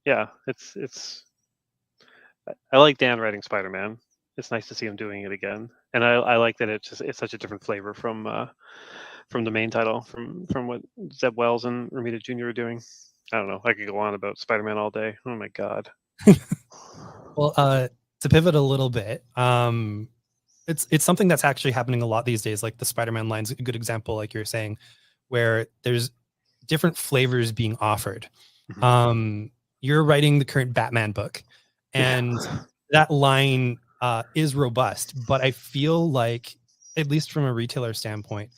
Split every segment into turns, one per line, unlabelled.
yeah, I like Dan writing Spider-Man. It's nice to see him doing it again, and I like that it's such a different flavor from the main title, from what Zeb Wells and Romita Jr. are doing. I don't know. I could go on about Spider-Man all day. Oh my god.
Well, to pivot a little bit, it's something that's actually happening a lot these days. Like the Spider-Man line's a good example, like you're saying, where there's different flavors being offered.
Mhm.
You're writing the current Batman book,
Yeah.
and that line is robust, but I feel like, at least from a retailer standpoint,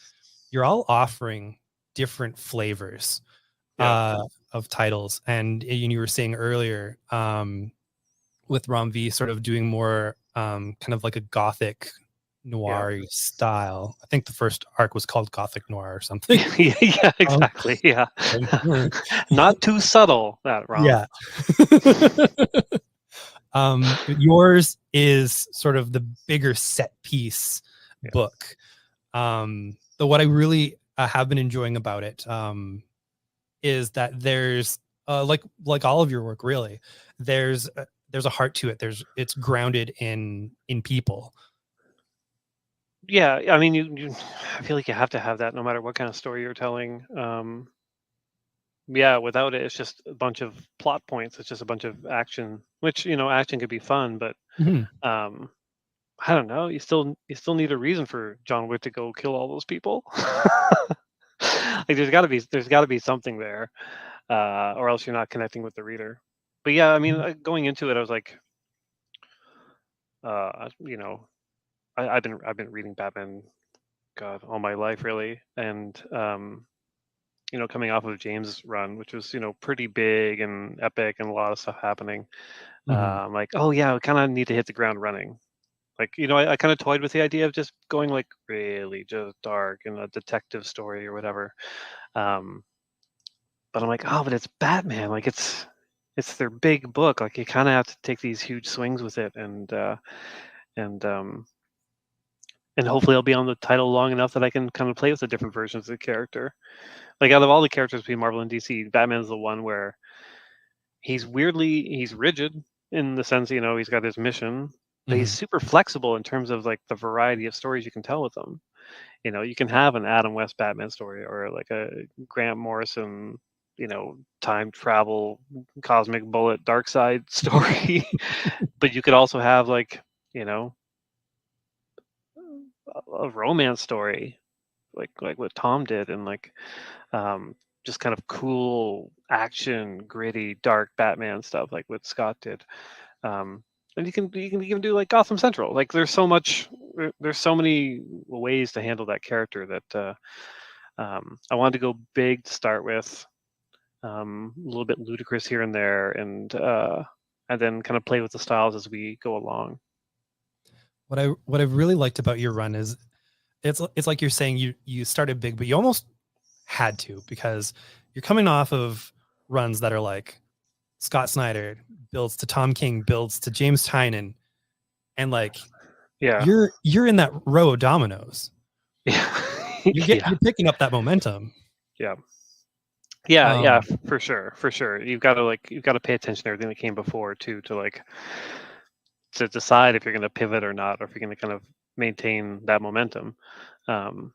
you're all offering different flavors
Yeah.
of titles. And you were saying earlier, with Rom V sort of doing more kind of like a gothic
Yeah.
noir style. I think the first arc was called Gothic Noir or something.
Yeah,
Um,
exactly. Yeah.
um,
Not too subtle, that Rom.
yeah. Yours is sort of the bigger set piece
Yeah.
book. But what I really have been enjoying about it is that there's like all of your work, really. There's a heart to it. It's grounded in people.
Yeah, I mean, you I feel like you have to have that no matter what kind of story you're telling. Yeah, without it, it's just a bunch of plot points. It's just a bunch of action, which, action could be fun, but
Mhm.
um, I don't know. You still need a reason for John Wick to go kill all those people. Like there's got to be something there, or else you're not connecting with the reader. But yeah, I mean, going into it, I was like, uh, you know, I've been reading Batman, God, all my life really, and coming off of James' run, which was pretty big and epic and a lot of stuff happening.
Mhm.
I'm like, oh yeah, I kind of need to hit the ground running. Like, I kind of toyed with the idea of just going like really just dark in a detective story or whatever. Um, but I'm like, oh, but it's Batman. Like it's their big book. Like you kind of have to take these huge swings with it, and and hopefully I'll be on the title long enough that I can kind of play with the different versions of the character. Like out of all the characters between Marvel and DC, Batman's the one where he's rigid in the sense, he's got his mission, but he's
Mhm.
super flexible in terms of like the variety of stories you can tell with him. You can have an Adam West Batman story or like a Grant Morrison, time travel, cosmic bullet, dark side story. But you could also have like, you know, a romance story, like what Tom did, and like um, just kind of cool action, gritty, dark Batman stuff, like what Scott did. Um, and you can even do like Gotham Central. Like there's so many ways to handle that character that I wanted to go big to start with, a little bit ludicrous here and there, and then kind of play with the styles as we go along.
What I've really liked about your run is it's like you're saying you started big, but you almost had to, because you're coming off of runs that are like Scott Snyder builds to Tom King builds to James Tynion, and like
Yeah,
you're in that row of dominoes.
yeah, yeah,
You're picking up that momentum.
yeah. Yeah, yeah,
Um,
for sure, for sure. You've got to pay attention to everything that came before too, to decide if you're going to pivot or not, or if you're going to kind of maintain that momentum. Um,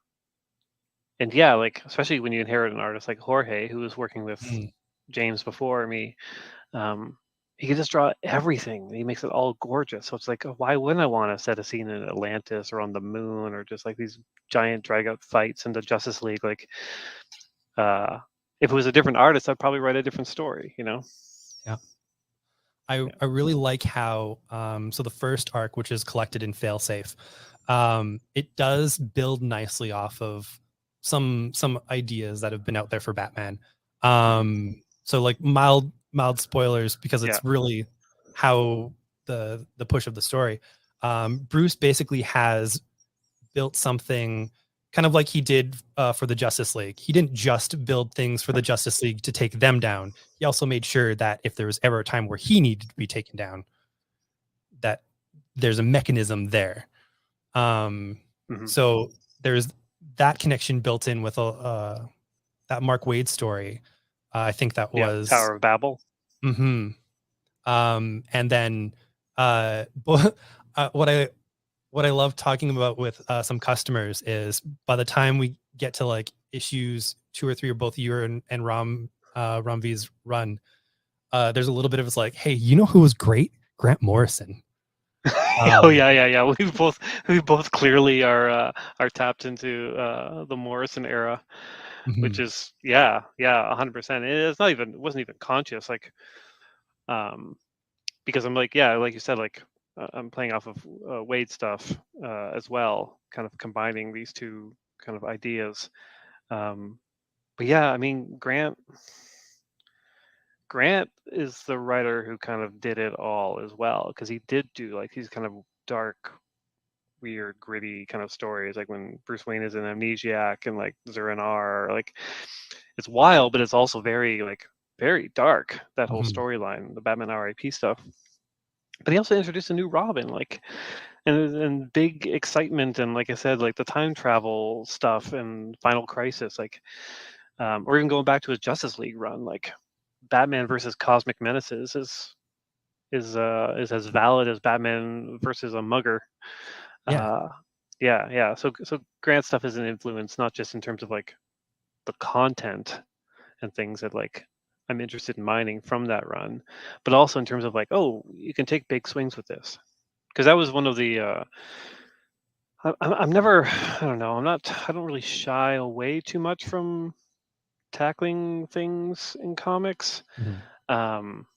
and yeah, like especially when you inherit an artist like Jorge, who was working with
mm,
James before me, um, he can just draw everything. He makes it all gorgeous. So it's like, why wouldn't I want to set a scene in Atlantis or on the moon or just like these giant drag out fights in the Justice League? Like, uh, if it was a different artist, I'd probably write a different story.
yeah. I really like how so the first arc, which is collected in Failsafe, it does build nicely off of some ideas that have been out there for Batman.
Mhm.
So like mild spoilers, because
Yeah.
it's really how the push of the story. Bruce basically has built something kind of like he did for the Justice League. He didn't just build things for the Justice League to take them down. He also made sure that if there was ever a time where he needed to be taken down, that there's a mechanism there. Um,
Hmm.
so there's that connection built in with that Mark Waid story. I think that
Yeah.
was
Tower of Babel.
Mm-hmm. And then what I love talking about with some customers is by the time we get to like issues 2 or 3 or both you and Ramvi's run, there's a little bit of it's like, hey, you know who was great? Grant Morrison.
Oh yeah, yeah, yeah. We both clearly are tapped into the Morrison era, which
Mhm.
is yeah, yeah, 100%. It's not even, it wasn't even conscious, like um because I'm like, yeah, like you said, like I'm playing off of Wade stuff as well, kind of combining these two kind of ideas. Um, but yeah, I mean, Grant is the writer who kind of did it all as well, because he did do like these kind of dark, weird, gritty kind of stories, like when Bruce Wayne is an amnesiac and like Zur-En-Arrh, like it's wild, but it's also very like very dark. That whole
Mhm.
storyline, the Batman RIP stuff. But he also introduced a new Robin, like and big excitement, and like I said, like the time travel stuff and Final Crisis, like or even going back to his Justice League run, like Batman versus Cosmic Menaces is as valid as Batman versus a mugger.
Yeah.
Uh, yeah, yeah. So Grant stuff is an influence, not just in terms of like the content and things that like I'm interested in mining from that run, but also in terms of like, oh, you can take big swings with this, because that was one of the I'm never, I don't know, I don't really shy away too much from tackling things in comics.
Mhm.
Um,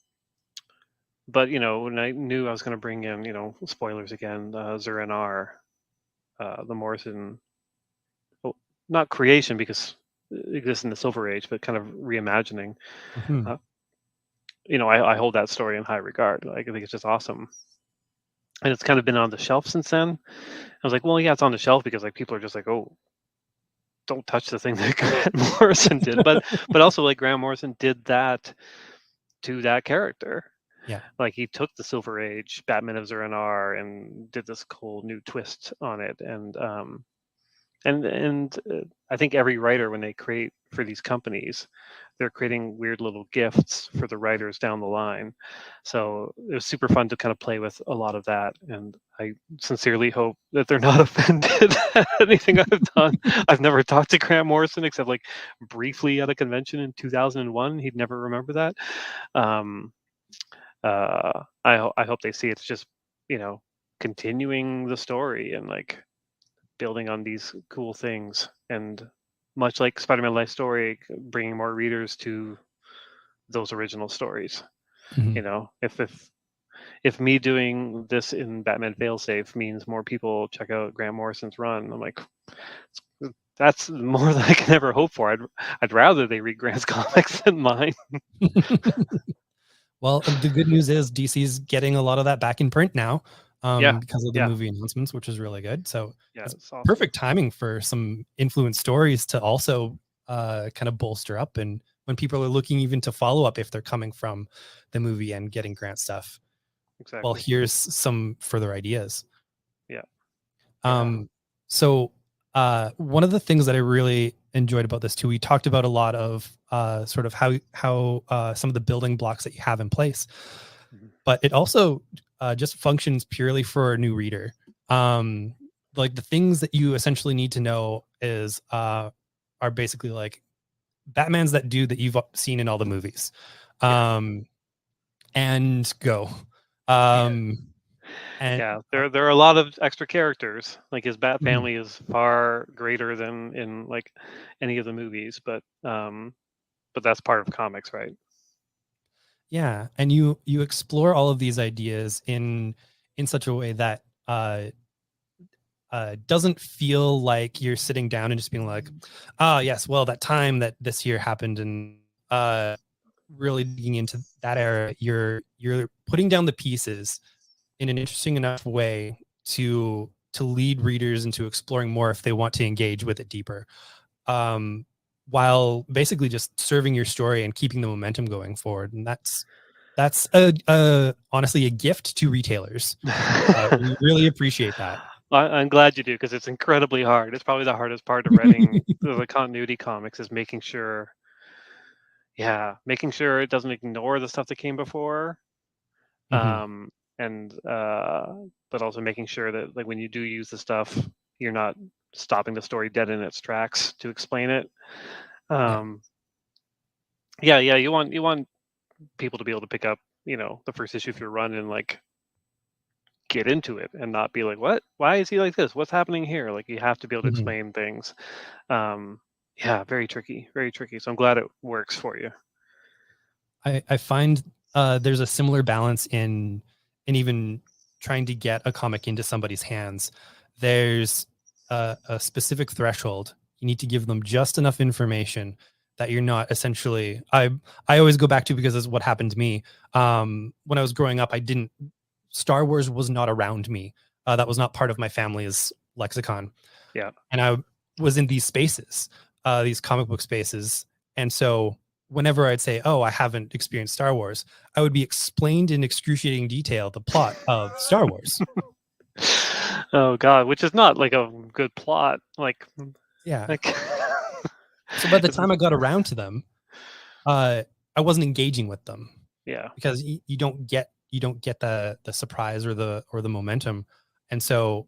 but when I knew I was going to bring in, spoilers again, Zur-En-Arrh, the Morrison, well, not creation because it exists in the Silver Age, but kind of reimagining.
Mhm.
Uh, I hold that story in high regard. Like, I think it's just awesome, and it's kind of been on the shelf since then. I was like, well, yeah, it's on the shelf because like people are just like, oh, don't touch the thing that Grant Morrison did, but also like Grant Morrison did that to that character.
Yeah.
Like he took the Silver Age Batman of Zur-En-Arrh and did this cool new twist on it, and I think every writer, when they create for these companies, they're creating weird little gifts for the writers down the line. So it was super fun to kind of play with a lot of that, and I sincerely hope that they're not offended at anything I've done. I've never talked to Grant Morrison except like briefly at a convention in 2001. He'd never remember that. Um, I hope they see it's just continuing the story and like building on these cool things, and much like Spider-Man Life Story, bringing more readers to those original stories.
Mhm.
If me doing this in Batman Failsafe means more people check out Grant Morrison's run, I'm like, that's more than I can ever hope for. I'd rather they read Grant's comics than mine.
Well, the good news is DC's getting a lot of that back in print now,
Yeah,
because of the
yeah,
movie announcements, which is really good. So
yeah.
it's
It's awesome.
perfect timing for some influence stories to also kind of bolster up. And when people are looking even to follow up if they're coming from the movie and getting Grant stuff, well,
Exactly.
here's some further ideas.
Yeah, yeah.
Um, so one of the things that I really enjoyed about this too, we talked about a lot of sort of how some of the building blocks that you have in place,
Mhm.
but it also just functions purely for a new reader. Um, like the things that you essentially need to know is are basically like Batman's that dude that you've seen in all the movies,
Yeah.
um, and go. Um, and
Yeah, there are a lot of extra characters. Like his Bat
Mhm.
family is far greater than in like any of the movies, but that's part of comics, right?
Yeah, and you explore all of these ideas in such a way that doesn't feel like you're sitting down and just being like, ah, yes, well, that time that this year happened, and really digging into that era. You're putting down the pieces in an interesting enough way to lead readers into exploring more if they want to engage with it deeper, um, while basically just serving your story and keeping the momentum going forward. And that's honestly a gift to retailers. We really appreciate that.
I'm glad you do, because it's incredibly hard. It's probably the hardest part of writing the continuity comics, is making sure Yeah, making sure it doesn't ignore the stuff that came before,
Hmm.
um, and but also making sure that like when you do use the stuff, you're not stopping the story dead in its tracks to explain it.
Yeah.
Um, yeah, you want people to be able to pick up, the first issue of your run and like get into it and not be like, what? Why is he like this? What's happening here? Like you have to be able to
Hmm.
explain things. Um, yeah, very tricky, very tricky. So I'm glad it works for you.
I find there's a similar balance in even trying to get a comic into somebody's hands. There's a specific threshold. You need to give them just enough information that you're not essentially. I always go back to, because it's what happened to me. When I was growing up, I didn't. Star Wars was not around me. That was not part of my family's lexicon,
Yeah.
and I was in these spaces, these comic book spaces, and so whenever I'd say, "Oh, I haven't experienced Star Wars," I would be explained in excruciating detail the plot of Star Wars.
Oh God, which is not like a good plot.
Yeah.
Like
So by the
it's
time I got around to them, uh, I wasn't engaging with them,
yeah,
because you don't get the surprise or the momentum, and so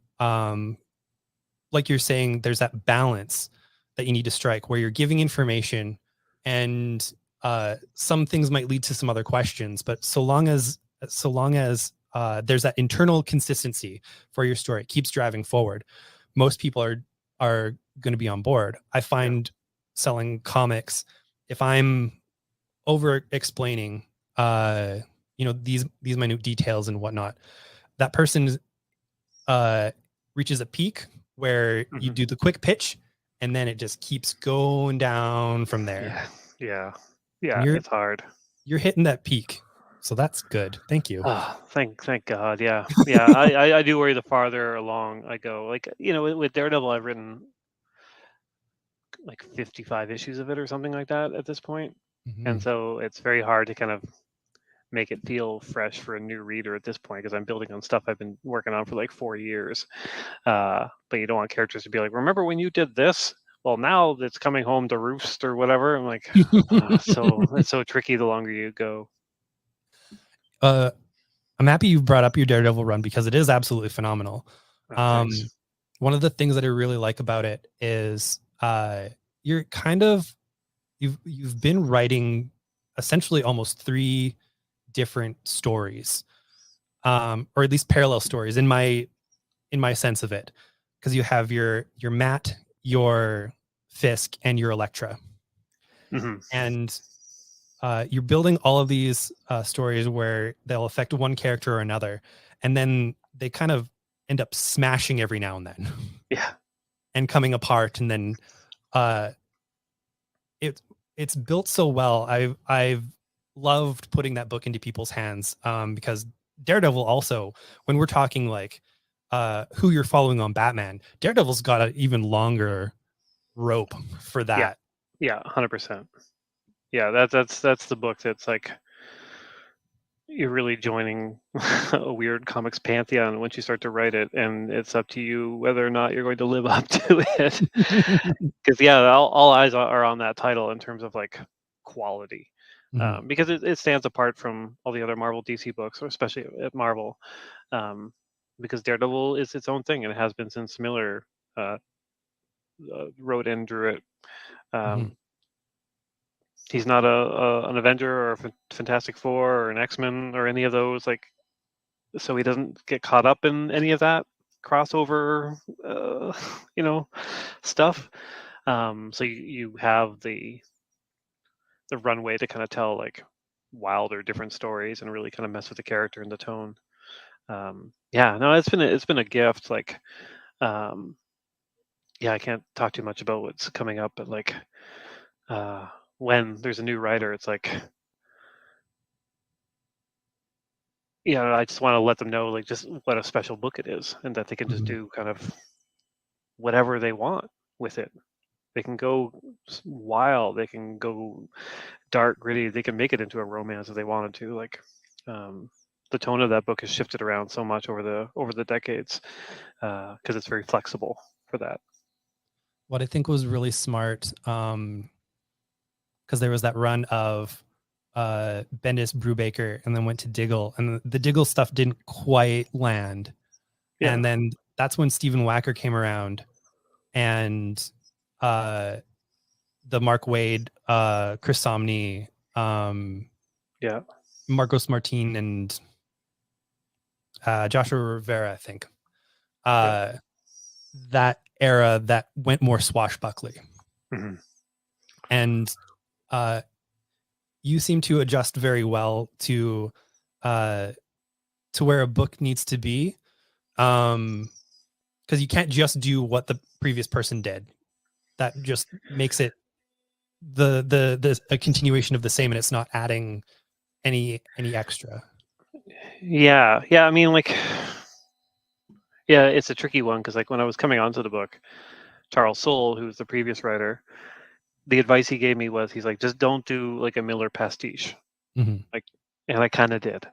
like you're saying, there's that balance that you need to strike where you're giving information, and some things might lead to some other questions, but so long as there's that internal consistency for your story, it keeps driving forward, most people are going to be on board. I
yeah,
find selling comics, if I'm over explaining uh these minute details and whatnot, that person uh, reaches a peak where you
hmm
do the quick pitch, and then it just keeps going down from there.
yeah, yeah,
And
yeah. It's hard.
you're hitting that peak, so that's good. Thank you.
Oh, thank God. Yeah, yeah. I do worry the farther along I go. Like with Daredevil, I've written like 55 issues of it or something like that at this point, and
Mhm.
so it's very hard to kind of make it feel fresh for a new reader at this point because I'm building on stuff I've been working on for like 4 years. But you don't want characters to be like, remember when you did this? Well, now it's coming home to roost or whatever. I'm like, so it's so tricky the longer you go.
uh, I'm happy you brought up your Daredevil run, because it is absolutely phenomenal.
Oh, thanks.
Um, One of the things that I really like about it is you're kind of you've been writing essentially almost three different stories, or at least parallel stories in my sense of it, because you have your Matt, your Fisk, and your Elektra,
Hmm.
and you're building all of these stories where they'll affect one character or another, and then they kind of end up smashing every now and then
Yeah.
and coming apart, and then uh, it it's built so well. I've loved putting that book into people's hands, because Daredevil also, when we're talking like who you're following on Batman, Daredevil's got an even longer rope for
Yeah.
that.
Yeah. 100%. Yeah. That's the book that's like you're really joining a weird comics pantheon once you start to write it, and it's up to you whether or not you're going to live up to it. Because yeah, all eyes are on that title in terms of like quality,
Mhm.
because it stands apart from all the other Marvel DC books, or especially at Marvel, um, because Daredevil is its own thing and it has been since Miller uh, wrote and drew it.
Mhm.
Um, he's not an Avenger or a Fantastic Four or an X-Men or any of those, like, so he doesn't get caught up in any of that crossover, uh, you know, stuff. So you have the runway to kind of tell like wild or different stories and really kind of mess with the character and the tone. Yeah, no, it's been a gift. Like, um, yeah, I can't talk too much about what's coming up, but like uh, when there's a new writer, it's like, I just want to let them know like just what a special book it is, and that they can just
Mhm.
do kind of whatever they want with it. They can go wild. They can go dark, gritty. They can make it into a romance if they wanted to. Like, um, the tone of that book has shifted around so much over the decades, because it's very flexible for that.
What I think was really smart, because there was that run of Bendis, Brubaker, and then went to Diggle, and the Diggle stuff didn't quite land.
Yeah.
And then that's when Stephen Wacker came around, and the Mark Waid, Chris Somney,
Yeah.
Marcos Martin, and Joshua Rivera, I think. That era that went more swashbuckly.
Mm-hmm.
And you seem to adjust very well to where a book needs to be, because you can't just do what the previous person did. That just makes it a continuation of the same, and it's not adding any extra.
Yeah. I mean, like, yeah, it's a tricky one because, like, when I was coming onto the book, Charles Soule, who was the previous writer, the advice he gave me was, he's like, just don't do like a Miller pastiche.
Mm-hmm.
Like, and I kind of did.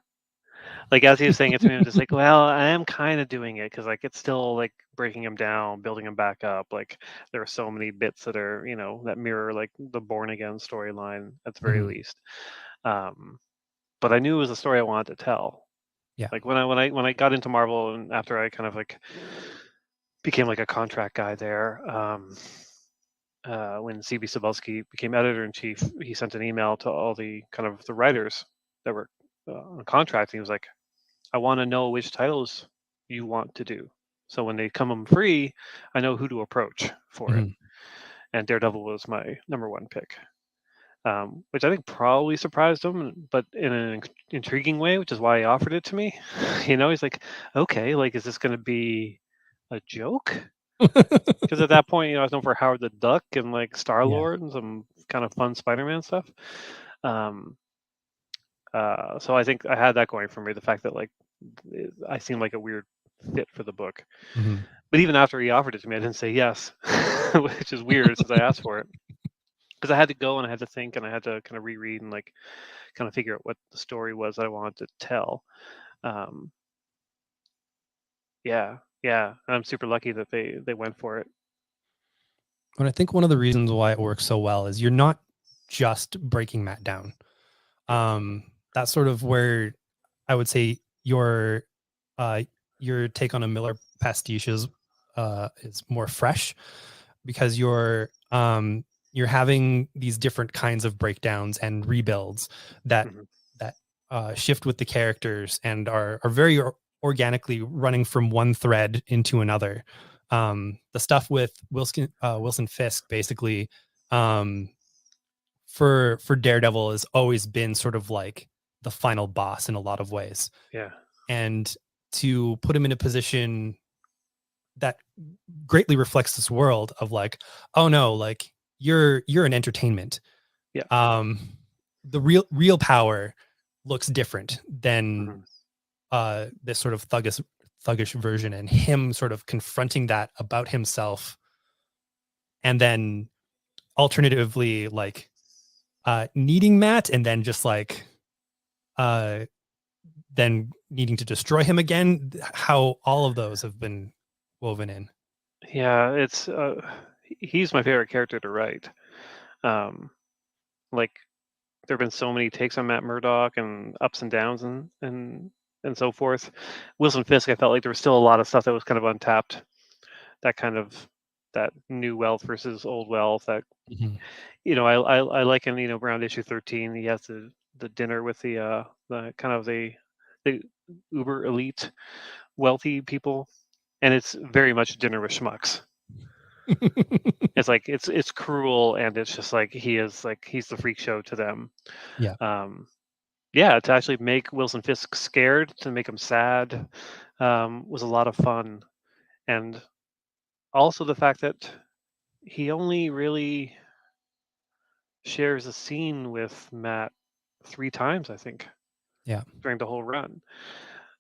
Like, as he was saying it to me, I'm just like, well, I am kind of doing it because, like, it's still like breaking him down, building him back up. Like, there are so many bits that are, that mirror like the Born Again storyline at the very
Mm-hmm.
least. But I knew it was a story I wanted to tell.
Yeah.
Like, when I got into Marvel, and after I kind of like became like a contract guy there, when C.B. Cebulski became editor-in-chief, he sent an email to all the kind of the writers that were on contract. And he was like, I want to know which titles you want to do. So when they come free, I know who to approach for it. And Daredevil was my number one pick, which I think probably surprised him, but in an intriguing way, which is why he offered it to me. He's like, okay, like, is this going to be a joke? Because at that point, I was known for Howard the Duck and like Star-Lord and some kind of fun Spider-Man stuff. So I think I had that going for me, the fact that like I seemed like a weird fit for the book.
Mm-hmm.
But even after he offered it to me, I didn't say yes, which is weird since I asked for it. Because I had to go and I had to think and I had to kind of reread and like kind of figure out what the story was that I wanted to tell. Yeah. I'm super lucky that they went for it.
And I think one of the reasons why it works so well is you're not just breaking Matt down. That's sort of where I would say your take on a Miller pastiche is more fresh, because you're having these different kinds of breakdowns and rebuilds that shift with the characters and are very organically running from one thread into another. The stuff with Wilson Fisk, basically, for Daredevil, has always been sort of like the final boss in a lot of ways.
Yeah.
And to put him in a position that greatly reflects this world of like, oh no, like you're an entertainment.
Yeah.
The real power looks different than this sort of thuggish version, and him sort of confronting that about himself, and then alternatively like needing Matt, and then just like then needing to destroy him again. How all of those have been woven in.
Yeah, it's he's my favorite character to write. Like, there have been so many takes on Matt Murdock and ups and downs and so forth. Wilson Fisk, I felt like there was still a lot of stuff that was kind of untapped. That new wealth versus old wealth. That I like in around issue 13, he has the dinner with the kind of the uber elite wealthy people, and it's very much dinner with schmucks. It's like it's cruel, and it's just like he's the freak show to them. To actually make Wilson Fisk scared, to make him sad, was a lot of fun. And also the fact that he only really shares a scene with Matt 3 times, I think, during the whole run.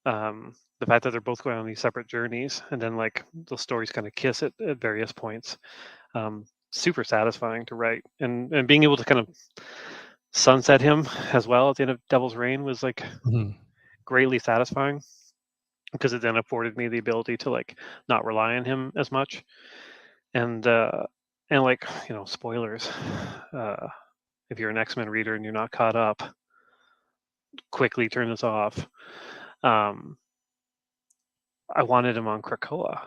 The fact that they're both going on these separate journeys, and then like the stories kind of kiss at various points. Super satisfying to write, and being able to kind of sunset him as well at the end of Devil's Reign was like greatly satisfying, because it then afforded me the ability to like not rely on him as much. And like, spoilers, if you're an X-Men reader and you're not caught up, quickly turn this off. Um, I wanted him on Krakoa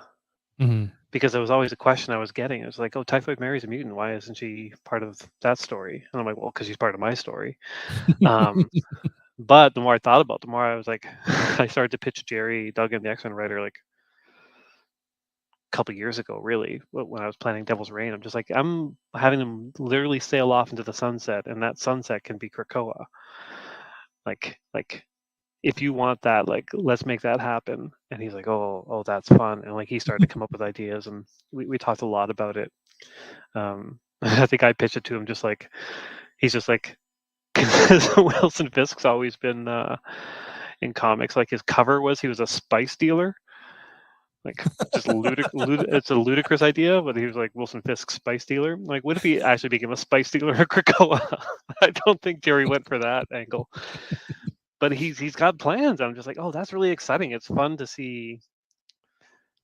Mhm.
because there was always a question I was getting. It was like, oh, Typhoid Mary's a mutant. Why isn't she part of that story? And I'm like, well, because she's part of my story. Um, but the more I thought about it, the more I was like, I started to pitch Jerry Duggan, the X-Men writer, like a couple years ago, really, when I was planning Devil's Reign. I'm just like, I'm having them literally sail off into the sunset, and that sunset can be Krakoa. Like if you want that, like, let's make that happen. And he's like, oh, that's fun. And like, he started to come up with ideas, and we talked a lot about it. I think I pitched it to him, just like, he's just like, Wilson Fisk's always been in comics, like his cover was, he was a spice dealer, like just it's a ludicrous idea, but he was like Wilson Fisk spice dealer. Like, what if he actually became a spice dealer at Krakoa? I don't think Jerry went for that angle, but he's got plans. I'm just like, oh, that's really exciting. It's fun to see,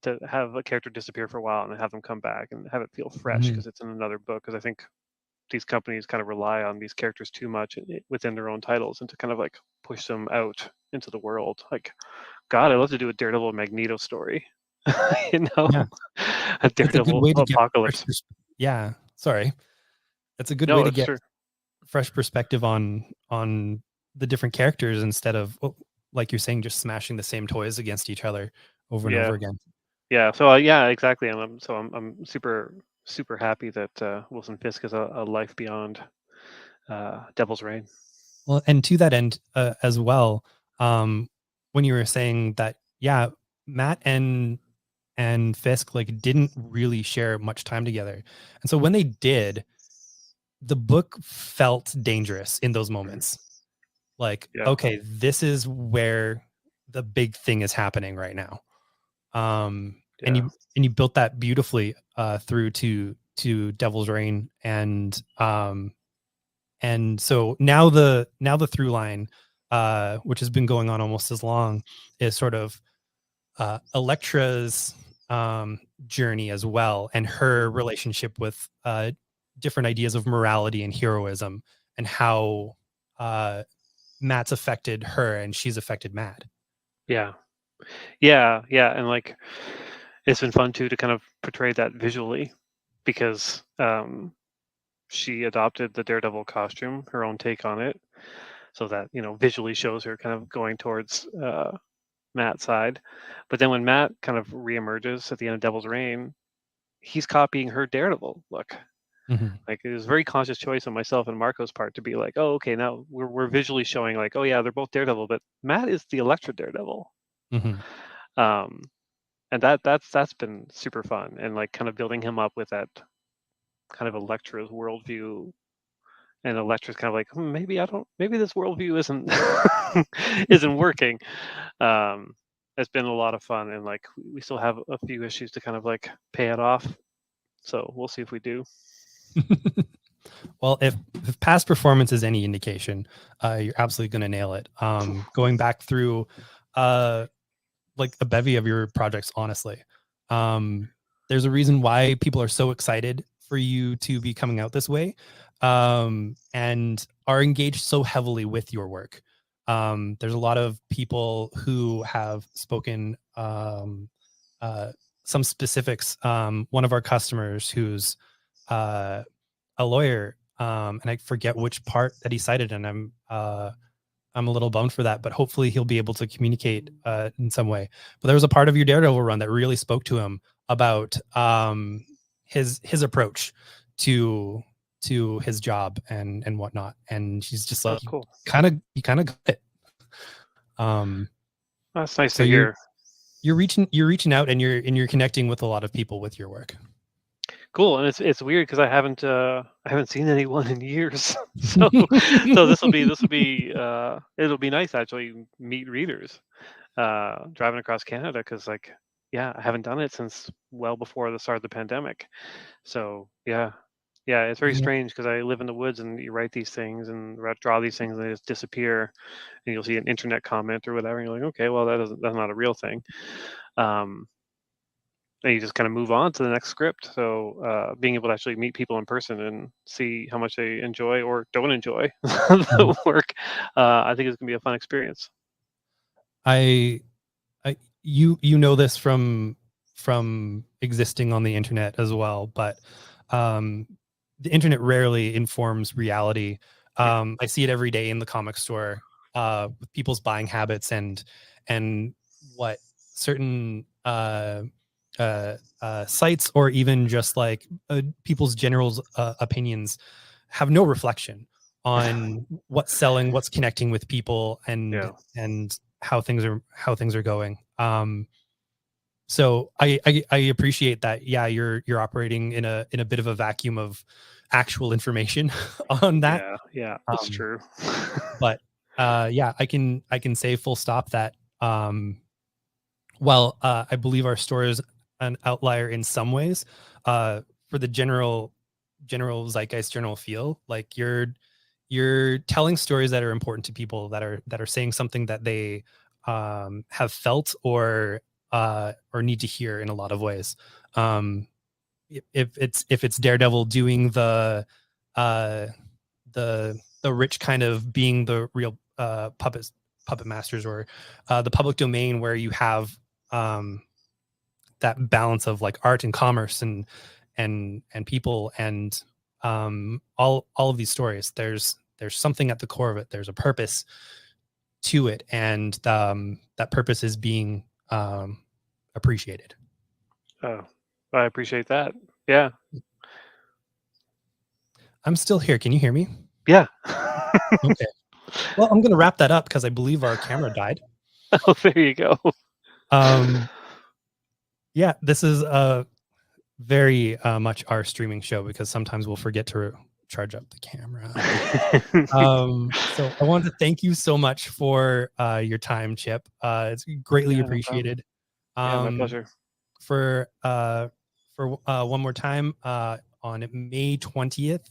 to have a character disappear for a while and have them come back and have it feel fresh
Mhm.
because it's in another book. Because I think these companies kind of rely on these characters too much within their own titles, and to kind of like push them out into the world. Like, God, I'd love to do a Daredevil Magneto story. You know,
Yeah.
a
It's a good
Daredevil
way to get fresh
apocalypse.
yeah, sorry. It's a good way
No,
to
it's
get
true.
fresh perspective on the different characters instead of, like you're saying, just smashing the same toys against each other over and
Yeah,
over again.
yeah. So yeah, exactly. I'm super happy that Wilson Fisk is a life beyond Devil's Reign.
Well, and to that end, as well, when you were saying that, yeah, Matt and Fisk like didn't really share much time together, and so when they did, the book felt dangerous in those
Mhm.
moments. Like,
Yeah,
okay, this is where the big thing is happening right now. And
yeah,
you built that beautifully through to Devil's Reign, and so now the through line, which has been going on almost as long, is sort of Elektra's journey as well, and her relationship with different ideas of morality and heroism, and how uh, Matt's affected her and she's affected Matt.
yeah, yeah. And like, it's been fun too to kind of portray that visually, because she adopted the Daredevil costume, her own take on it, so that, visually shows her kind of going towards Matt's side. But then when Matt kind of reemerges at the end of Devil's Reign, he's copying her Daredevil look.
Mm-hmm.
Like, it was a very conscious choice on myself and Marco's part to be like, oh, okay, now we're visually showing, like, oh yeah, they're both Daredevil, but Matt is the Elektra Daredevil.
Mm-hmm.
Um, and that's been super fun, and like kind of building him up with that kind of Elektra's worldview, and Elektra's kind of like, maybe this worldview isn't isn't working. Um, it's been a lot of fun, and like we still have a few issues to kind of like pay it off. So we'll see if we do.
Well, if past performance is any indication, you're absolutely going to nail it. Going back through like a bevy of your projects, honestly, there's a reason why people are so excited for you to be coming out this way, and are engaged so heavily with your work. There's a lot of people who have spoken some specifics. One of our customers who's a lawyer, and I forget which part that he cited, and I'm a little bummed for that, but hopefully he'll be able to communicate in some way. But there was a part of your Daredevil run that really spoke to him about his approach to his job and whatnot, and he's just
Oh,
like,
cool.
you kind of got it.
That's nice
So
to hear.
you're reaching out, and you're connecting with a lot of people with your work.
Cool, and it's weird because I haven't seen anyone in years. So this will be it'll be nice to actually meet readers driving across Canada, because like, yeah, I haven't done it since well before the start of the pandemic. So yeah, it's very
Yeah.
strange because I live in the woods, and you write these things and draw these things, and they just disappear, and you'll see an internet comment or whatever, and you're like, okay, well, that's not a real thing. Um, and you just kind of move on to the next script. So being able to actually meet people in person and see how much they enjoy or don't enjoy
Mhm.
the work, I think it's gonna be a fun experience.
I, you know this from existing on the internet as well, but um, the internet rarely informs reality.
Yeah,
I see it every day in the comic store with people's buying habits and what certain sites or even just like people's general opinions have no reflection on what's selling, what's connecting with people,
yeah,
and how things are going. So I appreciate that. Yeah, you're operating in a bit of a vacuum of actual information on that.
yeah, yeah. That's
Um,
true.
but yeah, I can say full stop that while I believe our store is an outlier in some ways, for the general zeitgeist general feel, like you're telling stories that are important to people, that are saying something that they have felt or need to hear in a lot of ways. Um, if it's Daredevil doing uh, the rich kind of being the real puppet masters, or the public domain where you have um, that balance of like art and commerce and people and all of these stories. There's something at the core of it. There's a purpose to it, and that purpose is being appreciated.
Oh, I appreciate that. Yeah,
I'm still here. Can you hear me?
yeah.
Okay. Well, I'm going to wrap that up because I believe our camera died.
Oh, there you go.
Um, yeah, this is very much our streaming show because sometimes we'll forget to charge up the camera. So I want to thank you so much for your time, Chip. It's greatly
Yeah, no problem.
appreciated.
Yeah, my
Um,
pleasure.
for one more time, on May 20th,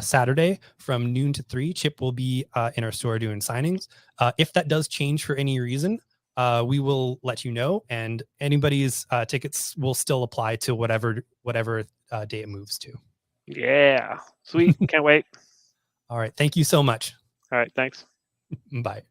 Saturday from noon to 3, Chip will be in our store doing signings. If that does change for any reason, we will let you know, and anybody's tickets will still apply to whatever day it moves to.
Yeah, sweet. Can't wait.
All right. Thank you so much.
All right, thanks.
Bye.